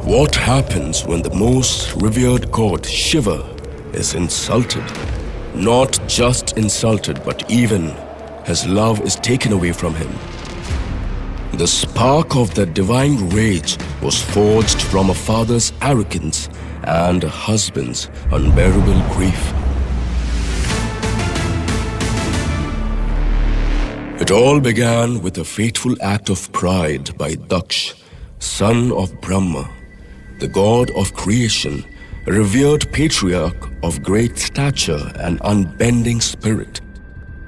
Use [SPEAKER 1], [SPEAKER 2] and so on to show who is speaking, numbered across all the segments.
[SPEAKER 1] What happens when the most revered god, Shiva, is insulted? Not just insulted, but even his love is taken away from him. The spark of that divine rage was forged from a father's arrogance and a husband's unbearable grief. It all began with a fateful act of pride by Daksha, son of Brahma, the god of creation, a revered patriarch of great stature and unbending spirit.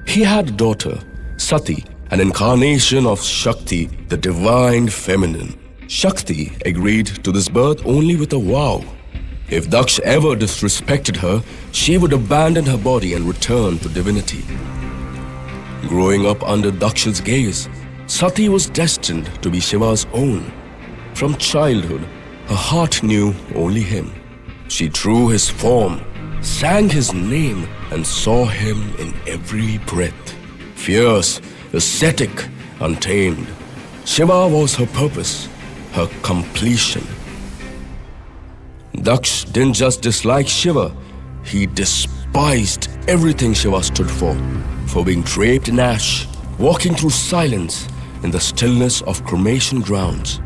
[SPEAKER 1] He had a daughter, Sati, an incarnation of Shakti, the divine feminine. Shakti agreed to this birth only with a vow. If Daksha ever disrespected her, she would abandon her body and return to divinity. Growing up under Daksha's gaze, Sati was destined to be Shiva's own. From childhood, her heart knew only him. She drew his form, sang his name, and saw him in every breath. Fierce, ascetic, untamed, Shiva was her purpose, her completion. Daksha didn't just dislike Shiva, he despised everything Shiva stood for being draped in ash, walking through silence in the stillness of cremation grounds.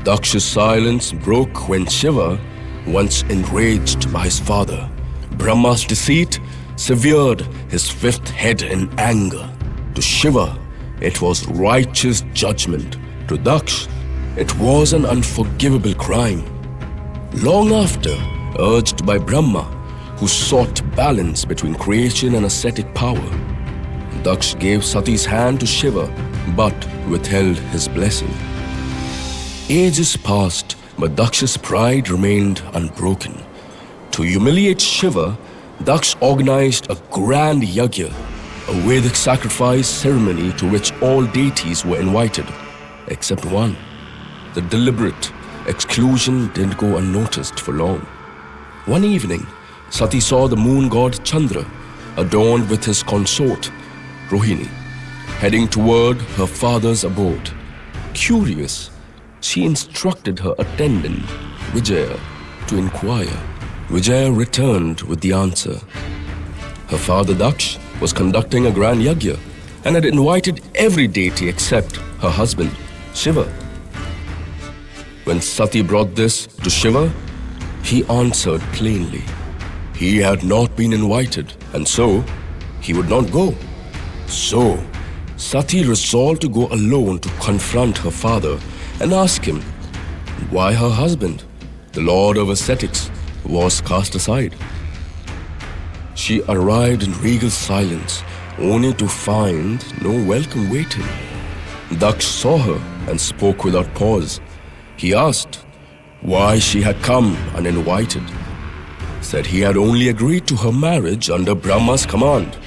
[SPEAKER 1] Daksha's silence broke when Shiva, once enraged by his father, Brahma's deceit, severed his fifth head in anger. To Shiva, it was righteous judgment. To Daksha, it was an unforgivable crime. Long after, urged by Brahma, who sought balance between creation and ascetic power, Daksha gave Sati's hand to Shiva, but withheld his blessing. Ages passed, but Daksha's pride remained unbroken. To humiliate Shiva, Daksha organized a grand Yagya, a Vedic sacrifice ceremony to which all deities were invited, except one. The deliberate exclusion didn't go unnoticed for long. One evening, Sati saw the moon god Chandra, adorned with his consort, Rohini, heading toward her father's abode. Curious, she instructed her attendant, Vijaya, to inquire. Vijaya returned with the answer. Her father Daksha was conducting a grand Yagya and had invited every deity except her husband, Shiva. When Sati brought this to Shiva, he answered plainly. He had not been invited, and so he would not go. So, Sati resolved to go alone to confront her father and ask him why her husband, the Lord of Ascetics, was cast aside. She arrived in regal silence, only to find no welcome waiting. Daksha saw her and spoke without pause. He asked why she had come uninvited. Said he had only agreed to her marriage under Brahma's command.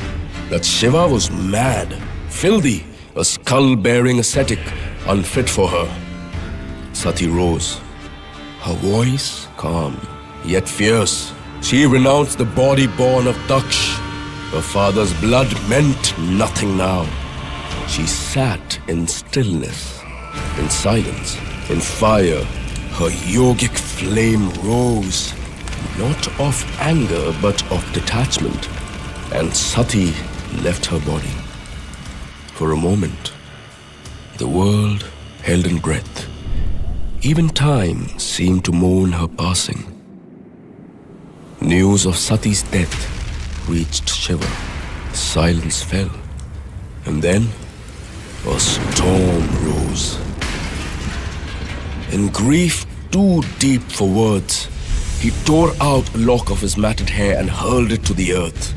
[SPEAKER 1] That Shiva was mad, filthy, a skull-bearing ascetic, unfit for her. Sati rose, her voice calm, yet fierce. She renounced the body born of Daksha. Her father's blood meant nothing now. She sat in stillness, in silence, in fire. Her yogic flame rose, not of anger but of detachment, and Sati left her body. For a moment, the world held in breath. Even time seemed to mourn her passing. News of Sati's death reached Shiva. Silence fell, and then a storm rose. In grief too deep for words, he tore out a lock of his matted hair and hurled it to the earth.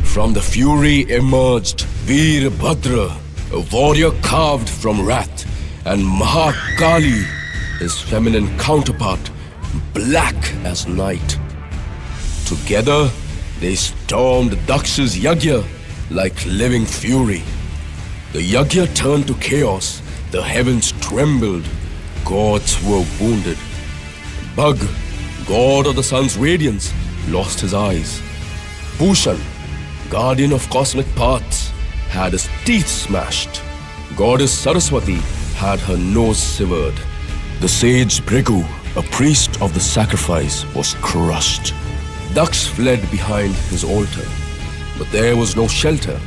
[SPEAKER 1] From the fury emerged Veerbhadra, a warrior carved from Wrath, and Mahakali, his feminine counterpart, black as night. Together, they stormed Daksha's Yagya like living fury. The Yagya turned to chaos, the heavens trembled, gods were wounded. Bug, god of the sun's radiance, lost his eyes. Bhushan, guardian of cosmic paths, had his teeth smashed. Goddess Saraswati had her nose severed. The sage Bhrigu, a priest of the sacrifice, was crushed. Daksha fled behind his altar, but there was no shelter.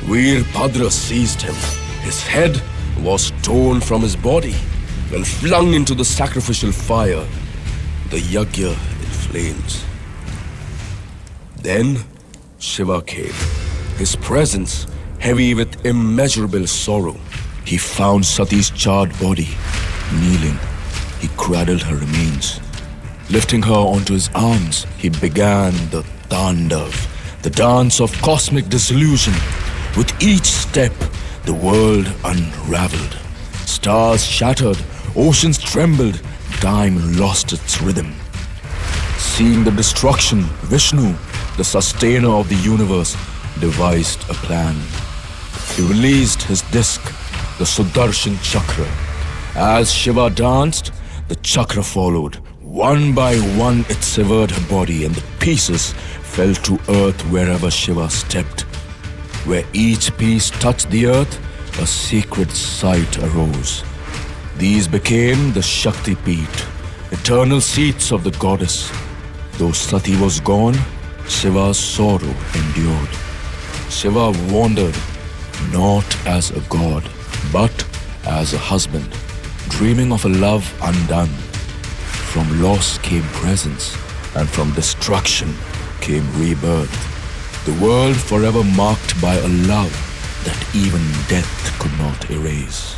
[SPEAKER 1] Veerbhadra seized him. His head was torn from his body and flung into the sacrificial fire, the Yagya in flames. Then Shiva came, his presence heavy with immeasurable sorrow. He found Sati's charred body. Kneeling, he cradled her remains. Lifting her onto his arms, he began the Tandava, the dance of cosmic dissolution. With each step, the world unraveled. Stars shattered, oceans trembled, time lost its rhythm. Seeing the destruction, Vishnu, the sustainer of the universe, devised a plan. He released his disc, the Sudarshan Chakra. As Shiva danced, the chakra followed. One by one it severed her body and the pieces fell to earth wherever Shiva stepped. Where each piece touched the earth, a sacred site arose. These became the Shakti Peeths, eternal seats of the goddess. Though Sati was gone, Shiva's sorrow endured. Shiva wandered, not as a god, but as a husband, dreaming of a love undone. From loss came presence, and from destruction came rebirth. The world forever marked by a love that even death could not erase.